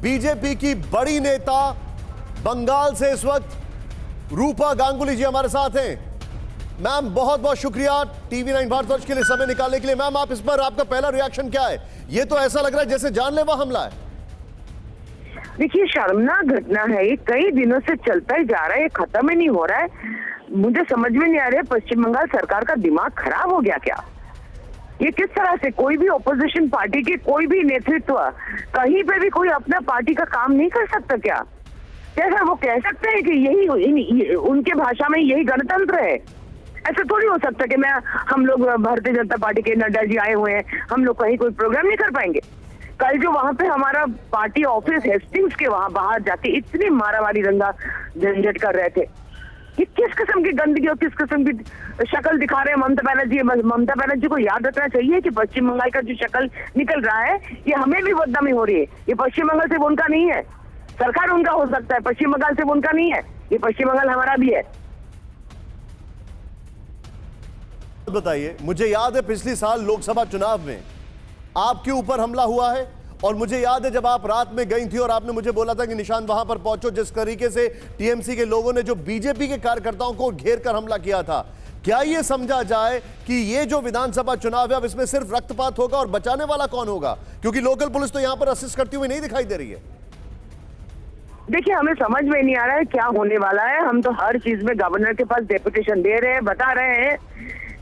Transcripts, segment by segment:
BJP की बड़ी नेता बंगाल से इस वक्त रूपा गांगुली जी हमारे साथ हैं। मैम बहुत बहुत शुक्रिया टीवी 9 भारतवर्ष के लिए समय निकालने के लिए। मैम आप इस पर आपका पहला रिएक्शन क्या है? ये तो ऐसा लग रहा है जैसे जानलेवा हमला है। देखिए, शर्मनाक घटना है। ये कई दिनों से चलता ही जा रहा है, ये खत्म ही नहीं हो रहा है। मुझे समझ में नहीं आ रहा है पश्चिम बंगाल सरकार का दिमाग खराब हो गया क्या? ये किस तरह से कोई भी ऑपोजिशन पार्टी के कोई भी नेतृत्व कहीं पे भी कोई अपना पार्टी का काम नहीं कर सकता क्या? कैसा वो कह सकते हैं कि यही उनके भाषा में यही गणतंत्र है? ऐसा थोड़ी हो सकता कि हम लोग भारतीय जनता पार्टी के नड्डा जी आए हुए हैं, हम लोग कहीं कोई प्रोग्राम नहीं कर पाएंगे? कल जो वहां पे हमारा पार्टी ऑफिस हेस्टिंग्स के वहां बाहर जाके इतनी मारामारी दंगा झंझट कर रहे थे, ये किस किस्म की गंदगी और किस किस्म की शक्ल दिखा रहे हैं ममता बनर्जी। ममता बनर्जी को याद रखना चाहिए कि पश्चिम बंगाल का जो शक्ल निकल रहा है ये हमें भी बदनामी हो रही है। ये पश्चिम बंगाल सिर्फ उनका नहीं है, सरकार उनका हो सकता है, पश्चिम बंगाल सिर्फ उनका नहीं है, ये पश्चिम बंगाल हमारा भी है। बताइए, मुझे याद है पिछले साल लोकसभा चुनाव में आपके ऊपर हमला हुआ है और मुझे याद है जब आप रात में गई थी और आपने मुझे बोला था कि निशांत वहां पर पहुंचो, जिस तरीके से टीएमसी के लोगों ने जो बीजेपी के कार्यकर्ताओं को घेर कर हमला किया था। क्या यह समझा जाए कि ये जो विधानसभा चुनाव है अब इसमें सिर्फ रक्तपात होगा और बचाने वाला कौन होगा? क्योंकि लोकल पुलिस तो यहां पर असिस्ट करती हुई नहीं दिखाई दे रही है। देखिए, हमें समझ में नहीं आ रहा है क्या होने वाला है। हम तो हर चीज में गवर्नर के पास डेपुटेशन दे रहे हैं, बता रहे हैं,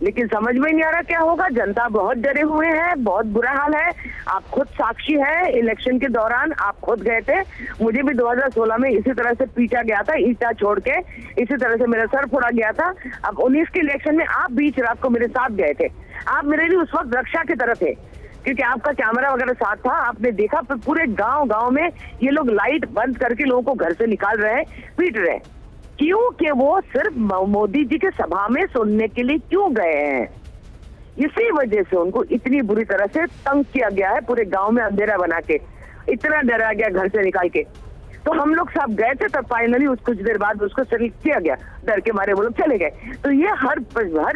लेकिन समझ में नहीं आ रहा क्या होगा। जनता बहुत डरे हुए हैं, बहुत बुरा हाल है। आप खुद साक्षी हैं, इलेक्शन के दौरान आप खुद गए थे, मुझे भी 2016 में इसी तरह से पीटा गया था, ईटा छोड़ के इसी तरह से मेरा सर फोड़ा गया था। अब 19 के इलेक्शन में आप बीच रात को मेरे साथ गए थे, आप मेरे लिए उस वक्त रक्षा की तरफ थे क्योंकि आपका कैमरा वगैरह साथ था। आपने देखा पूरे गाँव में ये लोग लाइट बंद करके लोगों को घर से निकाल रहे हैं, पीट रहे हैं। क्यों? कि वो सिर्फ मोदी जी के सभा में सुनने के लिए क्यों गए हैं? इसी वजह से उनको इतनी बुरी तरह से तंग किया गया है, पूरे गांव में अंधेरा बना के, इतना डरा गया घर से निकाल के। तो हम लोग सब गए थे, तब फाइनली कुछ देर बाद उसको सेलेक्ट किया गया, डर के मारे वो लोग चले गए। तो ये हर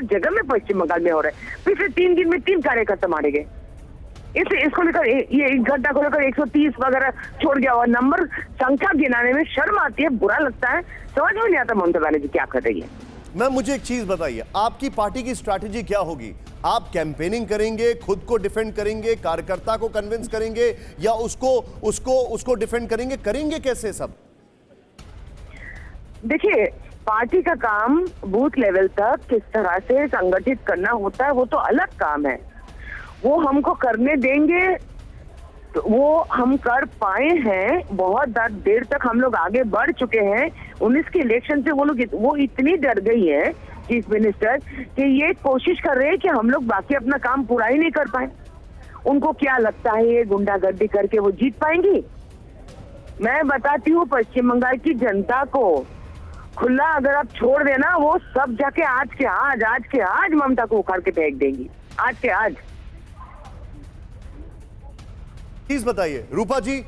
जगह में पश्चिम बंगाल में हो रहा है। पिछले 3 दिन में 3 कार्यकर्ता मारे गए। इसको लेकर ये घटना को लेकर 130 वगैरह छोड़ गया और नंबर संख्या गिनाने में शर्म आती है, बुरा लगता है, समझ में नहीं आता ममता बनर्जी क्या कर रही है। मैम मुझे एक चीज बताइए, आपकी पार्टी की स्ट्रैटेजी क्या होगी? आप कैंपेनिंग करेंगे, खुद को डिफेंड करेंगे, कार्यकर्ता को कन्विंस करेंगे या उसको डिफेंड करेंगे कैसे सब? देखिए, पार्टी का काम बूथ लेवल तक किस तरह से संगठित करना होता है वो तो अलग काम है, वो हमको करने देंगे तो वो हम कर पाए हैं। बहुत देर तक हम लोग आगे बढ़ चुके हैं। 19 के इलेक्शन से वो इतनी डर गई है चीफ मिनिस्टर कि ये कोशिश कर रहे हैं कि हम लोग बाकी अपना काम पूरा ही नहीं कर पाए। उनको क्या लगता है ये गुंडागर्दी करके वो जीत पाएंगी? मैं बताती हूँ पश्चिम बंगाल की जनता को, खुला अगर आप छोड़ देना वो सब जाके आज के आज ममता को उखाड़ के फेंक देंगी, आज के आज। प्लीज बताइए रूपा जी,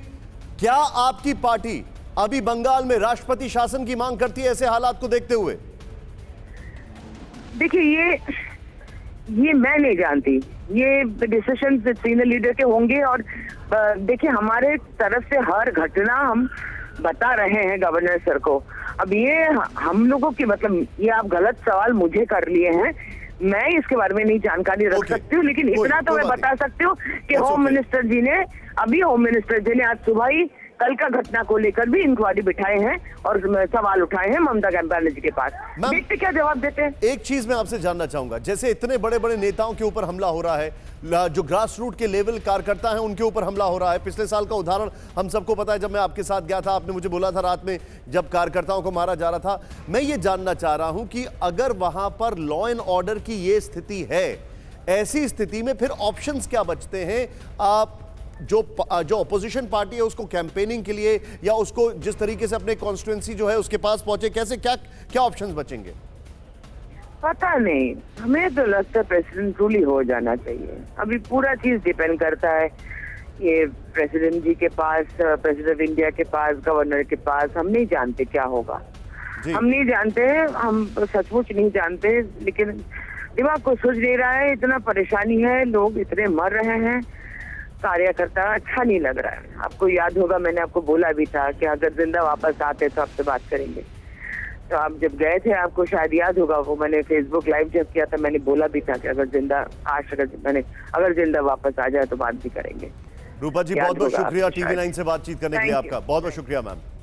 क्या आपकी पार्टी अभी बंगाल में राष्ट्रपति शासन की मांग करती है ऐसे हालात को देखते हुए? देखिए, ये मैं नहीं जानती, ये डिसीजन सीनियर लीडर के होंगे। और देखिए, हमारे तरफ से हर घटना हम बता रहे हैं गवर्नर सर को। अब ये हम लोगों की मतलब ये आप गलत सवाल मुझे कर लिए हैं, मैं इसके बारे में नहीं जानकारी रख सकती हूँ, लेकिन इतना तो मैं बता सकती हूँ कि होम मिनिस्टर जी ने आज सुबह ही कल का घटना को लेकर भी इंक्वायरी बिठाए हैं और सवाल उठाए हैं ममता बनर्जी के पास। देखते क्या जवाब देते हैं। एक चीज मैं आपसे जानना चाहूंगा, जैसे इतने बड़े बड़े नेताओं के ऊपर हमला हो रहा है, जो ग्रास रूट के लेवल कार्यकर्ता हैं उनके ऊपर हमला हो रहा है। पिछले साल का उदाहरण हम सबको पता है, जब मैं आपके साथ गया था आपने मुझे बोला था रात में जब कार्यकर्ताओं को मारा जा रहा था। मैं ये जानना चाह रहा हूं कि अगर वहां पर लॉ एंड ऑर्डर की ये स्थिति है, ऐसी स्थिति में फिर ऑप्शंस क्या बचते हैं? आप जो अपोजिशन पार्टी है उसको कैंपेनिंग के लिए या उसको जिस तरीके से अपने कॉन्स्टिट्यूएंसी जो है उसके पास पहुंचे, कैसे क्या ऑप्शंस बचेंगे? पता नहीं, हमें तो लगता है प्रेसिडेंट रूल ही हो जाना चाहिए। अभी पूरा चीज डिपेंड करता है ये प्रेसिडेंट जी के पास, प्रेसिडेंट ऑफ इंडिया के पास, गवर्नर के पास। हम नहीं जानते क्या होगा, हम नहीं जानते, हम सचमुच नहीं जानते। लेकिन दिमाग को सूझ नहीं रहा है, इतना परेशानी है, लोग इतने मर रहे हैं। कार्यकर्ता अच्छा नहीं लग रहा है। आपको याद होगा मैंने आपको बोला भी था कि अगर जिंदा वापस आते तो आपसे बात करेंगे। तो आप जब गए थे आपको शायद याद होगा, वो मैंने फेसबुक लाइव जब किया था मैंने बोला भी था कि अगर जिंदा वापस आ जाए तो बात भी करेंगे। रूपा जी, बहुत बहुत शुक्रिया टीवी 9 से बातचीत करने के लिए आपका। बहुत बहुत शुक्रिया मैम।